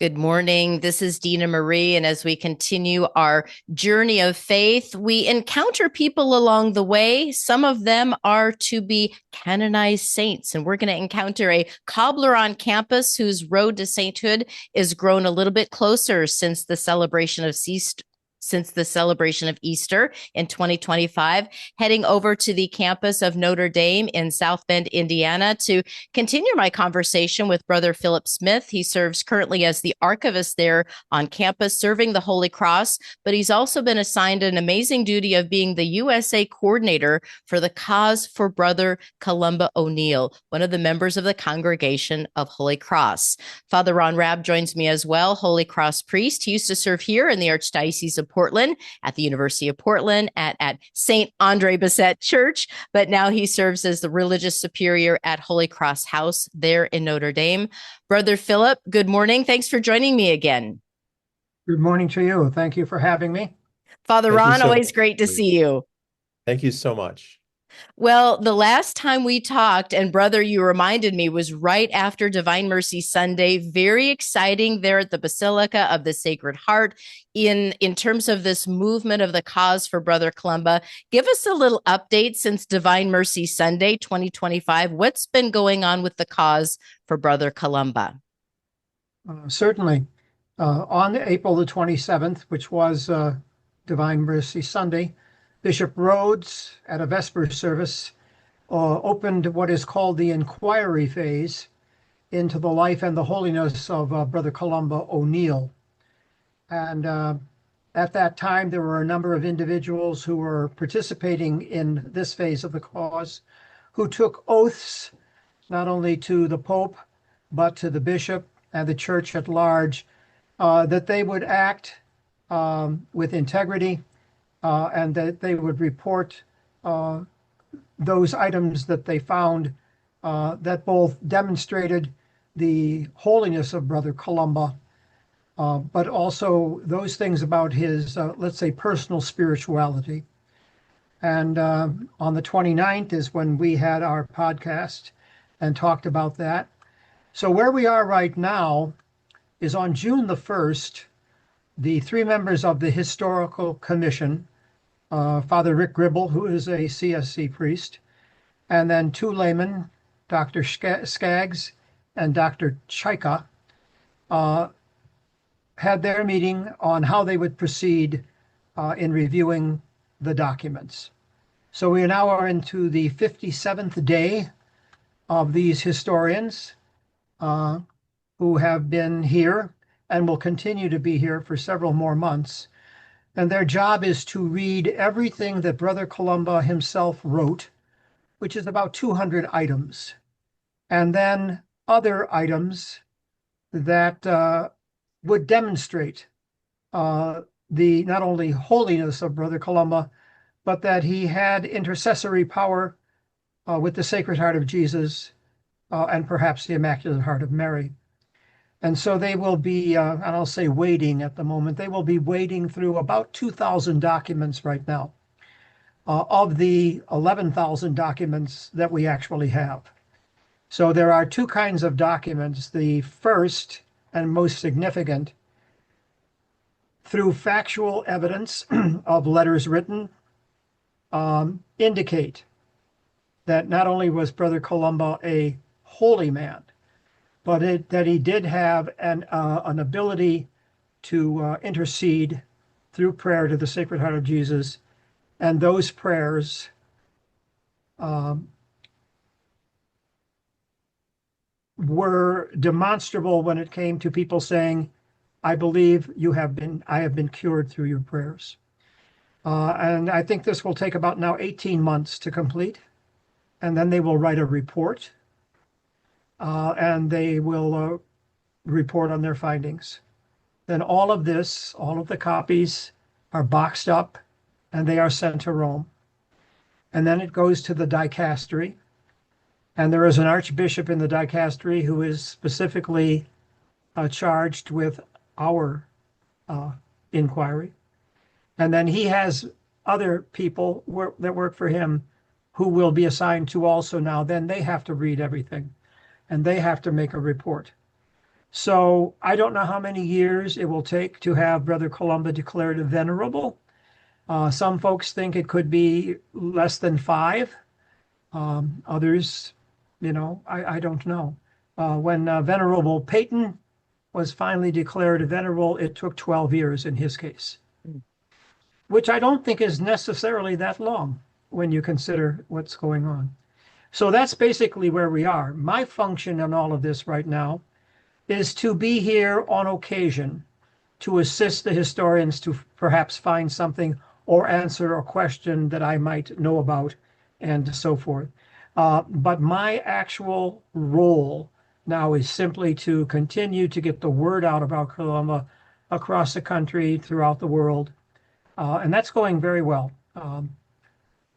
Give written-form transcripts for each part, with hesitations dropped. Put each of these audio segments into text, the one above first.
Good morning. This is Dina Marie. And as we continue our journey of faith, we encounter people along the way. Some of them are to be canonized saints. And we're going to encounter a cobbler on campus whose road to sainthood is grown a little bit closer since the celebration of Easter in 2025, heading over to the campus of Notre Dame in South Bend, Indiana, to continue my conversation with Brother Philip Smith. He serves currently as the archivist there on campus, serving the Holy Cross, but he's also been assigned an amazing duty of being the USA coordinator for the Cause for Brother Columba O'Neill, one of the members of the Congregation of Holy Cross. Father Ron Raab joins me as well, Holy Cross priest. He used to serve here in the Archdiocese of Portland, at the University of Portland, at St. Andre Bessette Church, but now he serves as the religious superior at Holy Cross House there in Notre Dame. Brother Philip, good morning. Thanks for joining me again. Good morning to you. Thank you for having me. Father Thank you Ron, so always much. great to see you. Thank you so much. Well, the last time we talked, and brother, you reminded me, was right after Divine Mercy Sunday. Very exciting there at the Basilica of the Sacred Heart in terms of this movement of the cause for Brother Columba. Give us a little update since Divine Mercy Sunday 2025. What's been going on with the cause for Brother Columba? Certainly. On April the 27th, which was Divine Mercy Sunday, Bishop Rhodes, at a Vesper service, opened what is called the inquiry phase into the life and the holiness of Brother Columba O'Neill. And at that time, there were a number of individuals who were participating in this phase of the cause, who took oaths not only to the Pope, but to the bishop and the church at large, that they would act with integrity, and that they would report those items that they found that both demonstrated the holiness of Brother Columba, but also those things about his, let's say, personal spirituality. And on the 29th is when we had our podcast and talked about that. So where we are right now is on June the 1st, the three members of the Historical Commission, Father Rick Gribble, who is a C.S.C. priest, and then two laymen, Dr. Skaggs and Dr. Chaika, had their meeting on how they would proceed in reviewing the documents. So we now are into the 57th day of these historians who have been here and will continue to be here for several more months. And their job is to read everything that Brother Columba himself wrote, which is about 200 items, and then other items that would demonstrate the not only holiness of Brother Columba, but that he had intercessory power with the Sacred Heart of Jesus and perhaps the Immaculate Heart of Mary. And so they will be, and I'll say wading at the moment, they will be wading through about 2,000 documents right now, of the 11,000 documents that we actually have. So there are two kinds of documents. The first and most significant, through factual evidence of letters written, indicate that not only was Brother Columba a holy man, but that he did have an ability to intercede through prayer to the Sacred Heart of Jesus. And those prayers were demonstrable when it came to people saying, I believe I have been cured through your prayers. And I think this will take about now 18 months to complete. And then they will write a report. And they will report on their findings. Then all of the copies are boxed up and they are sent to Rome. And then it goes to the dicastery. And there is an archbishop in the dicastery who is specifically charged with our inquiry. And then he has other people that work for him who will be assigned to also now. Then they have to read everything and they have to make a report. So I don't know how many years it will take to have Brother Columba declared a venerable. Some folks think it could be less than 5. Others, I don't know. When Venerable Peyton was finally declared a venerable, it took 12 years in his case, which I don't think is necessarily that long when you consider what's going on. So that's basically where we are. My function in all of this right now is to be here on occasion to assist the historians to perhaps find something or answer a question that I might know about and so forth. But my actual role now is simply to continue to get the word out about Columba across the country, throughout the world. And that's going very well.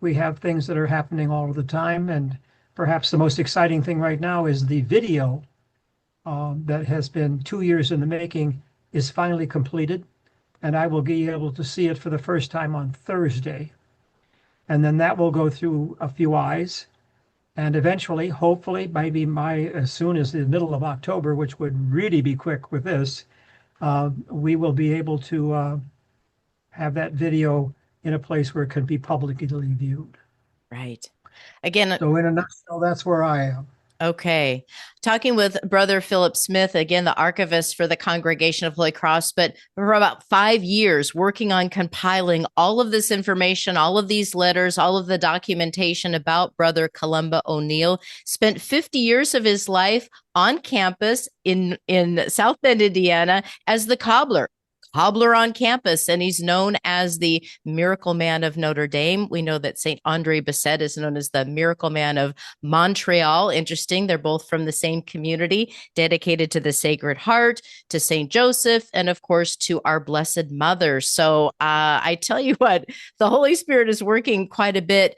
We have things that are happening all of the time. And perhaps the most exciting thing right now is the video that has been 2 years in the making is finally completed. And I will be able to see it for the first time on Thursday. And then that will go through a few eyes. And eventually, hopefully, maybe as soon as the middle of October, which would really be quick with this, we will be able to have that video in a place where it can be publicly viewed. Right. Again, So in a nutshell, that's where I am. okay. Talking with Brother Philip Smith, again, the archivist for the Congregation of Holy Cross, but for about 5 years working on compiling all of this information, all of these letters, all of the documentation about Brother Columba O'Neill. Spent 50 years of his life on campus in South Bend, Indiana, as the cobbler on campus, and he's known as the Miracle Man of Notre Dame. We know that St. Andre Bessette is known as the Miracle Man of Montreal. Interesting. They're both from the same community, dedicated to the Sacred Heart, to St. Joseph, and of course to our Blessed Mother. So I tell you what, the Holy Spirit is working quite a bit.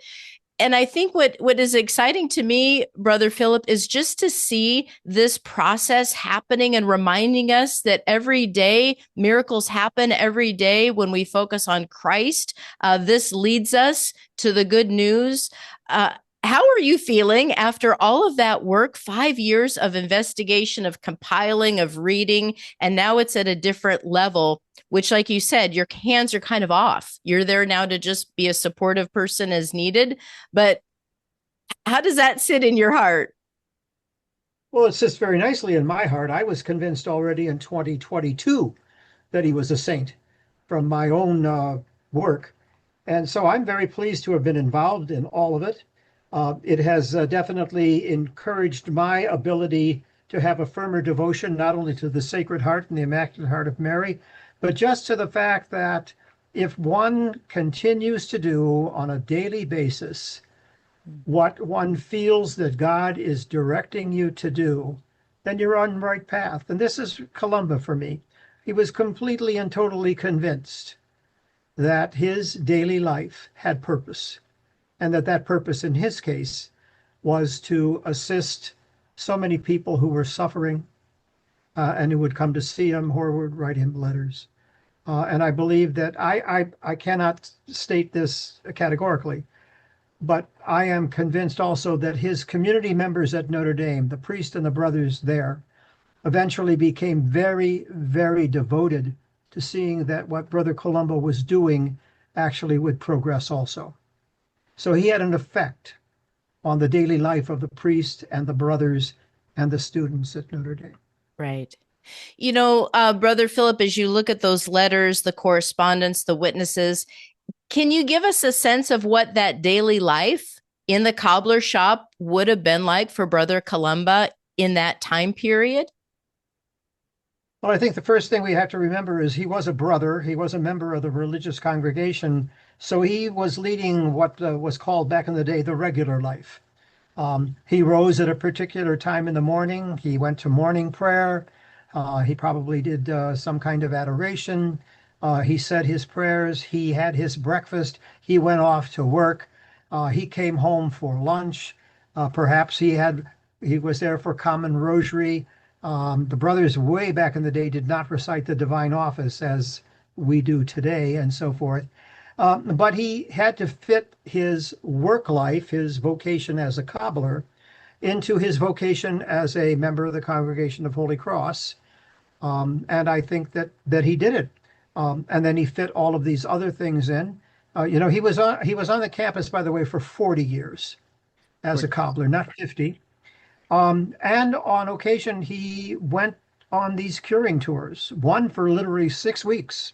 And I think what is exciting to me, Brother Philip, is just to see this process happening and reminding us that every day miracles happen every day when we focus on Christ. This leads us to the good news. How are you feeling after all of that work, 5 years of investigation, of compiling, of reading, and now it's at a different level, which, like you said, your hands are kind of off. You're there now to just be a supportive person as needed. But how does that sit in your heart? Well, it sits very nicely in my heart. I was convinced already in 2022 that he was a saint from my own work. And so I'm very pleased to have been involved in all of it. It has definitely encouraged my ability to have a firmer devotion, not only to the Sacred Heart and the Immaculate Heart of Mary, but just to the fact that if one continues to do on a daily basis what one feels that God is directing you to do, then you're on the right path. And this is Columba for me. He was completely and totally convinced that his daily life had purpose, and that purpose in his case was to assist so many people who were suffering and who would come to see him or would write him letters. And I believe that I cannot state this categorically, but I am convinced also that his community members at Notre Dame, the priest and the brothers there, eventually became very, very devoted to seeing that what Brother Columba was doing actually would progress also. So he had an effect on the daily life of the priest and the brothers and the students at Notre Dame. Right. You know, Brother Philip, as you look at those letters, the correspondence, the witnesses, can you give us a sense of what that daily life in the cobbler shop would have been like for Brother Columba in that time period? Well, I think the first thing we have to remember is he was a brother. He was a member of the religious congregation. So he was leading what was called back in the day the regular life. He rose at a particular time in the morning. He went to morning prayer. He probably did some kind of adoration. He said his prayers. He had his breakfast. He went off to work. He came home for lunch. Perhaps he was there for common rosary. The brothers way back in the day did not recite the divine office as we do today and so forth. But he had to fit his work life, his vocation as a cobbler, into his vocation as a member of the Congregation of Holy Cross. And I think that he did it. And then he fit all of these other things in. He was on the campus, by the way, for 40 years as a cobbler, not 50. And on occasion, he went on these curing tours, one for literally 6 weeks,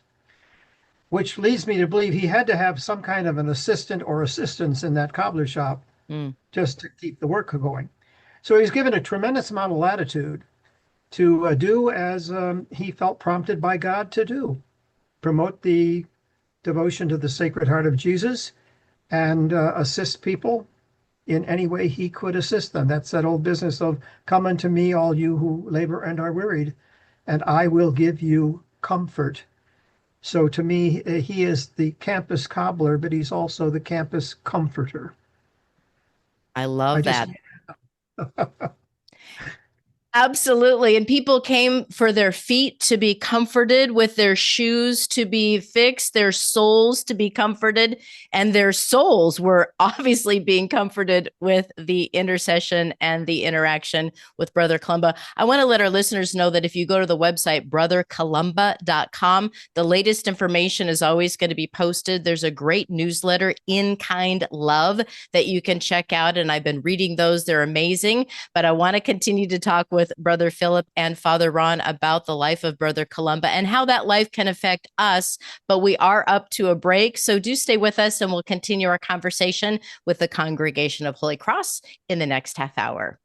which leads me to believe he had to have some kind of an assistant or assistants in that cobbler shop Mm. just to keep the work going. So he's given a tremendous amount of latitude to do as he felt prompted by God to do, promote the devotion to the Sacred Heart of Jesus and assist people in any way he could assist them. That's that old business of come unto me, all you who labor and are wearied, and I will give you comfort. So to me, he is the campus cobbler, but he's also the campus comforter. I I love just that. Absolutely. And people came for their feet to be comforted, with their shoes to be fixed, their souls to be comforted, and their souls were obviously being comforted with the intercession and the interaction with Brother Columba. I want to let our listeners know that if you go to the website, brothercolumba.com, the latest information is always going to be posted. There's a great newsletter, In Kind Love, that you can check out. And I've been reading those. They're amazing. But I want to continue to talk with Brother Philip and Father Ron about the life of Brother Columba and how that life can affect us. But we are up to a break, so do stay with us and we'll continue our conversation with the Congregation of Holy Cross in the next half hour.